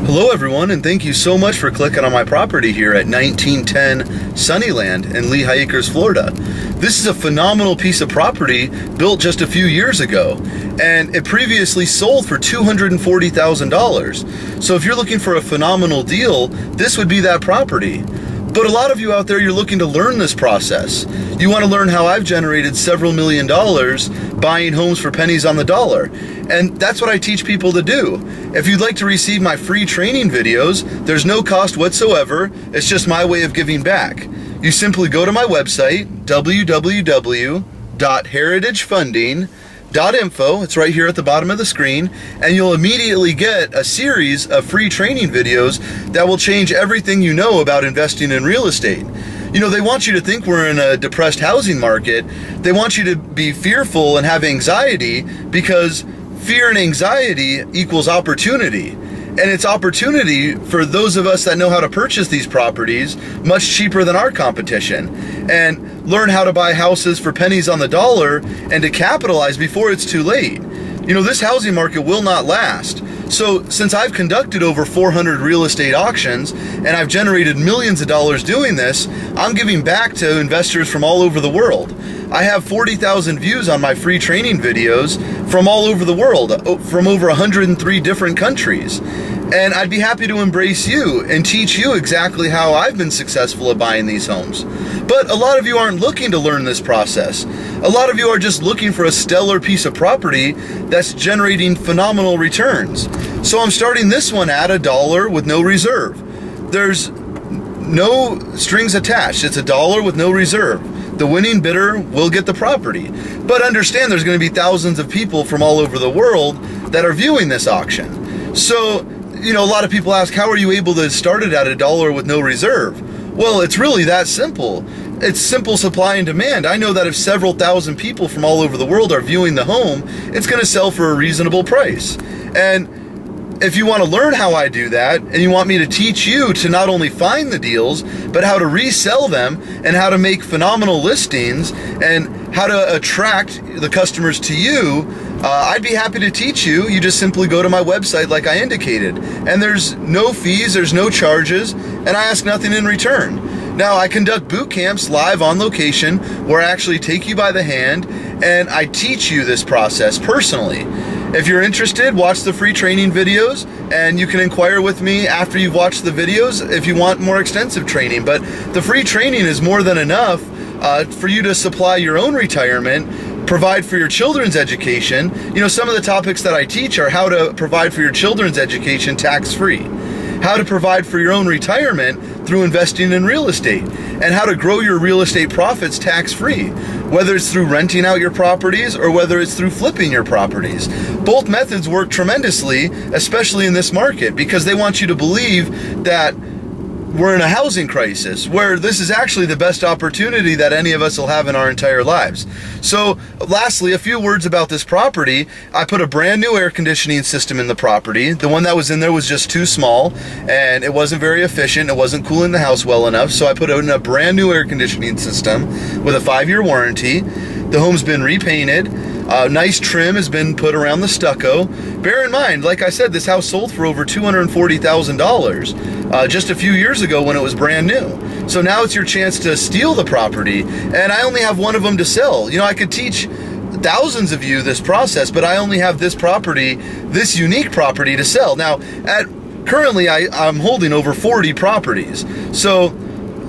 Hello everyone, and thank you so much for clicking on my property here at 1910 Sunnyland in Lehigh Acres, Florida. This is a phenomenal piece of property built just a few years ago, and it previously sold for $240,000. So if you're looking for a phenomenal deal, this would be that property. But a lot of you out there, you're looking to learn this process. You want to learn how I've generated several $1 million buying homes for pennies on the dollar. And that's what I teach people to do. If you'd like to receive my free training videos, there's no cost whatsoever. It's just my way of giving back. You simply go to my website, www.heritagefunding.info. It's right here at the bottom of the screen, and you'll immediately get a series of free training videos that will change everything you know about investing in real estate. You know, they want you to think we're in a depressed housing market. They want you to be fearful and have anxiety, because fear and anxiety equals opportunity. And it's opportunity for those of us that know how to purchase these properties much cheaper than our competition, and learn how to buy houses for pennies on the dollar and to capitalize before it's too late. You know, this housing market will not last. So since I've conducted over 400 real estate auctions and I've generated millions of dollars doing this, I'm giving back to investors from all over the world. I have 40,000 views on my free training videos from all over the world, from over 103 different countries. And I'd be happy to embrace you and teach you exactly how I've been successful at buying these homes. But a lot of you aren't looking to learn this process. A lot of you are just looking for a stellar piece of property that's generating phenomenal returns. So I'm starting this one at $1 with no reserve. There's no strings attached. It's $1 with no reserve. The winning bidder will get the property. But understand, there's going to be thousands of people from all over the world that are viewing this auction. So, you know, a lot of people ask, how are you able to start it at $1 with no reserve? Well, it's really that simple. It's simple supply and demand. I know that if several thousand people from all over the world are viewing the home, it's going to sell for a reasonable price. And if you want to learn how I do that, and you want me to teach you to not only find the deals, but how to resell them, and how to make phenomenal listings, and how to attract the customers to you, I'd be happy to teach you. You just simply go to my website like I indicated. And there's no fees, there's no charges, and I ask nothing in return. Now, I conduct boot camps live on location where I actually take you by the hand and I teach you this process personally. If you're interested, watch the free training videos, and you can inquire with me after you've watched the videos if you want more extensive training. But the free training is more than enough for you to supply your own retirement, provide for your children's education. You know, some of the topics that I teach are how to provide for your children's education tax-free, how to provide for your own retirement through investing in real estate, and how to grow your real estate profits tax-free, whether it's through renting out your properties or whether it's through flipping your properties. Both methods work tremendously, especially in this market, because they want you to believe that we're in a housing crisis, where this is actually the best opportunity that any of us will have in our entire lives. So lastly, a few words about this property. I put a brand new air conditioning system in the property. The one that was in there was just too small, and it wasn't very efficient. It wasn't cooling the house well enough, so I put in a brand new air conditioning system with a 5-year warranty. The home's been repainted. Nice trim has been put around the stucco. Bear in mind, like I said, this house sold for over $240,000 just a few years ago when it was brand new. So now it's your chance to steal the property, and I only have one of them to sell. You know, I could teach thousands of you this process, but I only have this property, this unique property, to sell. Now, currently I'm holding over 40 properties. So,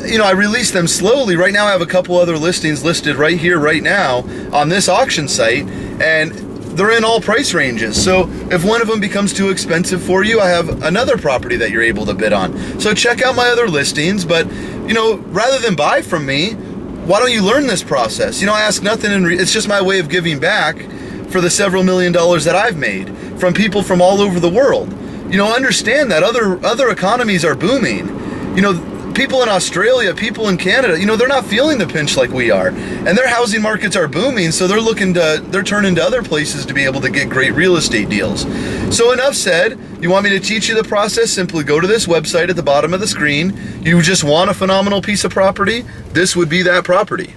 you know, I release them slowly. Right now I have a couple other listings listed right here, right now on this auction site, and they're in all price ranges. So if one of them becomes too expensive for you, I have another property that you're able to bid on. So check out my other listings, but, you know, rather than buy from me, why don't you learn this process? You know, I ask nothing, it's just my way of giving back for the several $1 million that I've made from people from all over the world. You know, understand that other economies are booming. You know, people in Australia, people in Canada, you know, they're not feeling the pinch like we are. And their housing markets are booming, so they're turning to other places to be able to get great real estate deals. So enough said. You want me to teach you the process? Simply go to this website at the bottom of the screen. You just want a phenomenal piece of property? This would be that property.